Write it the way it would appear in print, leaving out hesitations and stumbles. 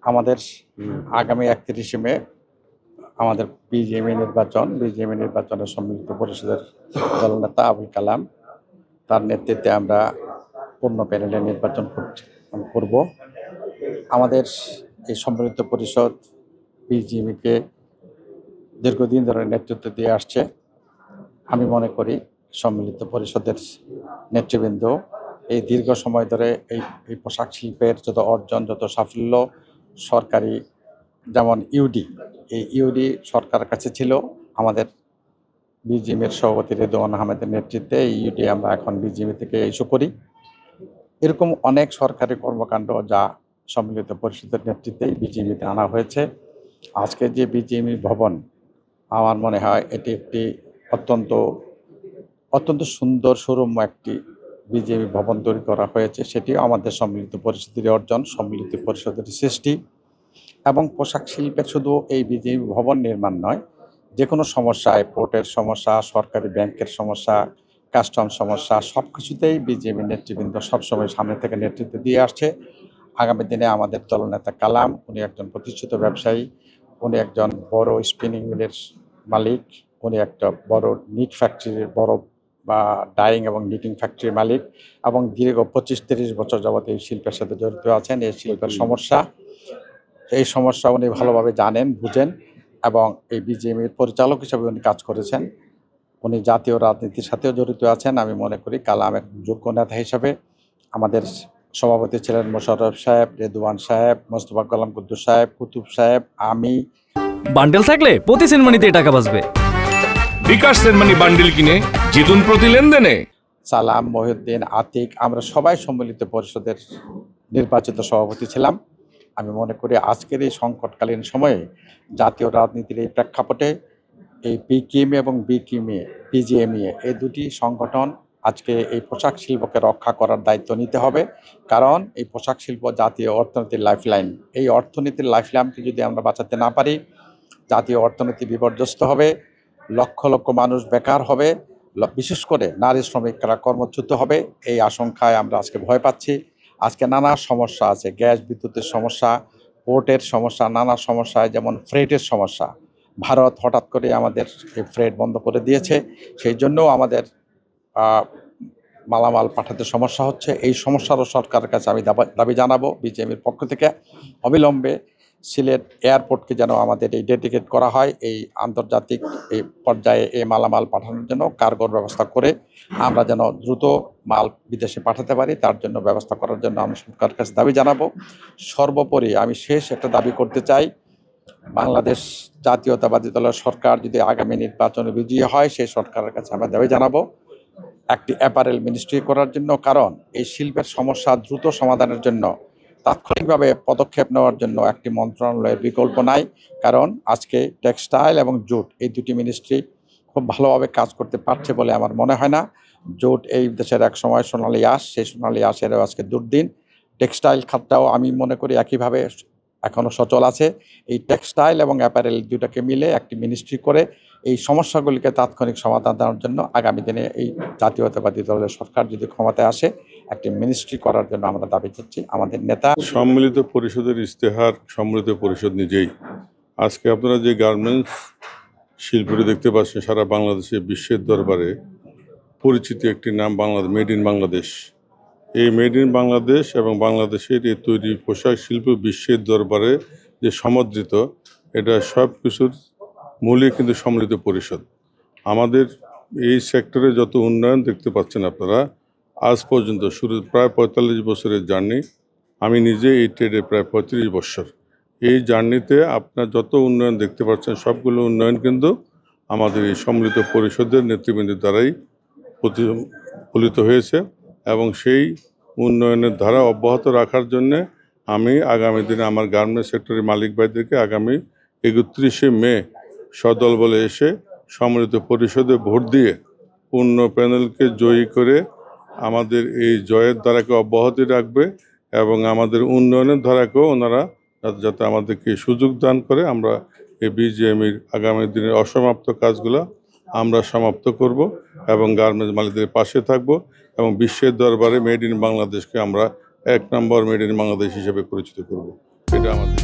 আমাদের আগামী 31শে মে আমাদের বিজিএমই নির্বাচনের সম্মিলিত পরিষদের দলনেতা আবুল কালাম তার নেতৃত্বে আমরা পূর্ণ প্যানেলে নির্বাচন করব। আমাদের এই সম্মিলিত পরিষদ বিজিএমইকে দীর্ঘদিন ধরে নেতৃত্ব দিয়ে আসছে। আমি মনে করি সম্মিলিত পরিষদের নেতৃবৃন্দ এই দীর্ঘ সময় ধরে এই পোশাক শিল্পের যত অর্জন, যত সাফল্য সরকারি, যেমন এই ইউডি সরকারের কাছে ছিল, আমাদের বিজিএমের সভাপতি রেদওয়ান আহমেদের নেতৃত্বে এই ইউডি আমরা এখন বিজিএমই থেকে ইস্যু করি। এরকম অনেক সরকারি কর্মকাণ্ড যা সম্মিলিত পরিষদের নেতৃত্বে বিজিএমিতে আনা হয়েছে। আজকে যে বিজিএমই ভবন, আমার মনে হয় এটি একটি অত্যন্ত সুন্দর সুরম্য একটি বিজিএমই ভবন তৈরি করা হয়েছে। সেটিও আমাদের সম্মিলিত পরিষদের অর্জন, সম্মিলিত পরিষদের সৃষ্টি। এবং পোশাক শিল্পের শুধু এই বিজিএমই ভবন নির্মাণ নয়, যে কোনো সমস্যায়, পোর্টের সমস্যা, সরকারি ব্যাংকের সমস্যা, কাস্টম সমস্যা, সব কিছুতেই বিজিএমই নেতৃবৃন্দ সবসময় সামনে থেকে নেতৃত্ব দিয়ে আসছে। আগামী দিনে আমাদের দলনেতা কালাম, উনি একজন প্রতিষ্ঠিত ব্যবসায়ী, উনি একজন বড় স্পিনিং মিলের মালিক, উনি একটা বড় নিট ফ্যাক্টরির বা ডাইং এবং নিটিং ফ্যাক্টরির মালিক, এবং দীর্ঘ 25-30 বছর যাবত এই শিল্পের সাথে জড়িত আছেন। এই শিল্পের সমস্যা উনি ভালোভাবে জানেন, বুঝেন, এবং এই বিজিএমইর পরিচালক হিসেবে উনি কাজ করেছেন। উনি জাতীয় রাজনীতির সাথেও জড়িত আছেন। আমি মনে করি কালাম এক যোগ্য নেতা হিসাবে। আমাদের সভাপতি ছিলেন মোশাররফ সাহেব, রেদওয়ান সাহেব, মোস্তফা গোলাম কুদ্দুস সাহেব, কুতুব সাহেব, আমি। বান্ডেল থাকলে প্রতি সেনমানিতে টাকা বাঁচবে। বিকাশ সেনমানি বান্ডেল কিনে জিতুন প্রতি লেনদেনে। সালাম, মহিউদ্দিন, আতিক, আমরা সবাই সম্মিলিত পরিষদের নির্বাচিত সভাপতি ছিলাম। আমি মনে করি আজকের এই সংকটকালীন সময়ে জাতীয় রাজনীতির এই প্রেক্ষাপটে এই বিজিএমই এবং বিজিএমই এই দুটি সংগঠন আজকে এই পোশাক শিল্পকে রক্ষা করার দায়িত্ব নিতে হবে। কারণ এই পোশাক শিল্প জাতীয় অর্থনীতির লাইফলাইন। এই অর্থনীতির লাইফলাইনকে যদি আমরা বাঁচাতে না পারি, জাতীয় অর্থনীতি বিপর্যস্ত হবে, লক্ষ লক্ষ মানুষ বেকার হবে, বিশেষ করে নারী শ্রমিকরা কর্মচ্যুত হবে। এই আশঙ্কায় আমরা আজকে ভয় পাচ্ছি। আজকে নানা সমস্যা আছে, গ্যাস বিদ্যুতের সমস্যা, পোর্টের সমস্যা, নানা সমস্যায়, যেমন ফ্রেটের সমস্যা। ভারত হঠাৎ করে আমাদের এই ফ্রেট বন্ধ করে দিয়েছে, সেই জন্যও আমাদের মালামাল পাঠাতে সমস্যা হচ্ছে। এই সমস্যারও সরকারের কাছে আমি দাবি জানাবো বিজিএমইর পক্ষ থেকে অবিলম্বে সিলেট এয়ারপোর্টকে যেন আমাদের এই ডেডিকেট করা হয়, এই আন্তর্জাতিক এই পর্যায়ে এই মালামাল পাঠানোর জন্য কার্গোর ব্যবস্থা করে আমরা যেন দ্রুত মাল বিদেশে পাঠাতে পারি, তার জন্য ব্যবস্থা করার জন্য আমি সরকারের কাছে দাবি জানাবো। সর্বোপরি আমি শেষ একটা দাবি করতে চাই, বাংলাদেশ জাতীয়তাবাদী দলের সরকার যদি আগামী নির্বাচনে বিজয়ী হয়, সেই সরকারের কাছে আমরা দাবি জানাবো একটি অ্যাপারেল মিনিস্ট্রি করার জন্য। কারণ এই শিল্পের সমস্যা দ্রুত সমাধানের জন্য তাৎক্ষণিকভাবে পদক্ষেপ নেওয়ার জন্য একটি মন্ত্রণালয়ের বিকল্প নাই। কারণ আজকে টেক্সটাইল এবং জুট এই দুটি মিনিস্ট্রি খুব ভালোভাবে কাজ করতে পারছে বলে আমার মনে হয় না। জুট এই দেশের এক সময় সোনালী আঁশ, সেই সোনালী আঁশেরও আজকে দুর্দিন। টেক্সটাইল খাতটাও আমি মনে করি একইভাবে এখনও সচল আছে। এই টেক্সটাইল এবং অ্যাপারেল দুটাকে মিলে একটি মিনিস্ট্রি করে এই সমস্যাগুলিকে তাৎক্ষণিক সমাধান দেওয়ার জন্য আগামী দিনে এই জাতীয়তাবাদী দলের সরকার যদি ক্ষমতায় আসে, একটি মিনিস্ট্রি করার জন্য আমরা দাবি করছি। আমাদের নেতা সম্মিলিত পরিষদের ইশতেহার সম্মিলিত পরিষদ নিজেই। আজকে আপনারা যে গার্মেন্টস শিল্পটি দেখতে পাচ্ছেন, সারা বাংলাদেশে বিশ্বের দরবারে পরিচিত একটি নাম বাংলাদেশ, মেড ইন বাংলাদেশ। এই মেড ইন বাংলাদেশ এবং বাংলাদেশের এই তৈরি পোশাক শিল্প বিশ্বের দরবারে যে সমাদৃত, এটা সব কিছুর মূলে কিন্তু সম্মিলিত পরিষদ। আমাদের এই সেক্টরে যত উন্নয়ন দেখতে পাচ্ছেন আপনারা, আজ পর্যন্ত শুরু প্রায় 45 বছরের জার্নি। আমি নিজে এই ট্রেডে প্রায় 35 বছর। এই জার্নিতে আপনার যত উন্নয়ন দেখতে পাচ্ছেন, সবগুলো উন্নয়ন কিন্তু আমাদের এই সম্মিলিত পরিষদের নেতৃবৃন্দের দ্বারাই প্রতিফলিত হয়েছে, এবং সেই উন্নয়নের ধারা অব্যাহত রাখার জন্যে আমি আগামী দিনে আমার গার্মেন্টস সেক্টরের মালিক ভাইদেরকে আগামী 31শে মে সদল বলে এসে সম্মিলিত পরিষদে ভোট দিয়ে পূর্ণ প্যানেলকে জয়ী করে আমাদের এই জয়ের ধারাকে অব্যাহতি রাখবে, এবং আমাদের উন্নয়নের ধারাকেও ওনারা যাতে আমাদেরকে সুযোগ দান করে আমরা এই বিজিএমইর আগামী দিনের অসমাপ্ত কাজগুলো আমরা সমাপ্ত করব এবং গার্মেন্টস মালিকদের পাশে থাকব, এবং বিশ্বের দরবারে মেড ইন বাংলাদেশকে আমরা 1 নম্বর মেড ইন বাংলাদেশ হিসেবে পরিচিত করব। এটা আমাদের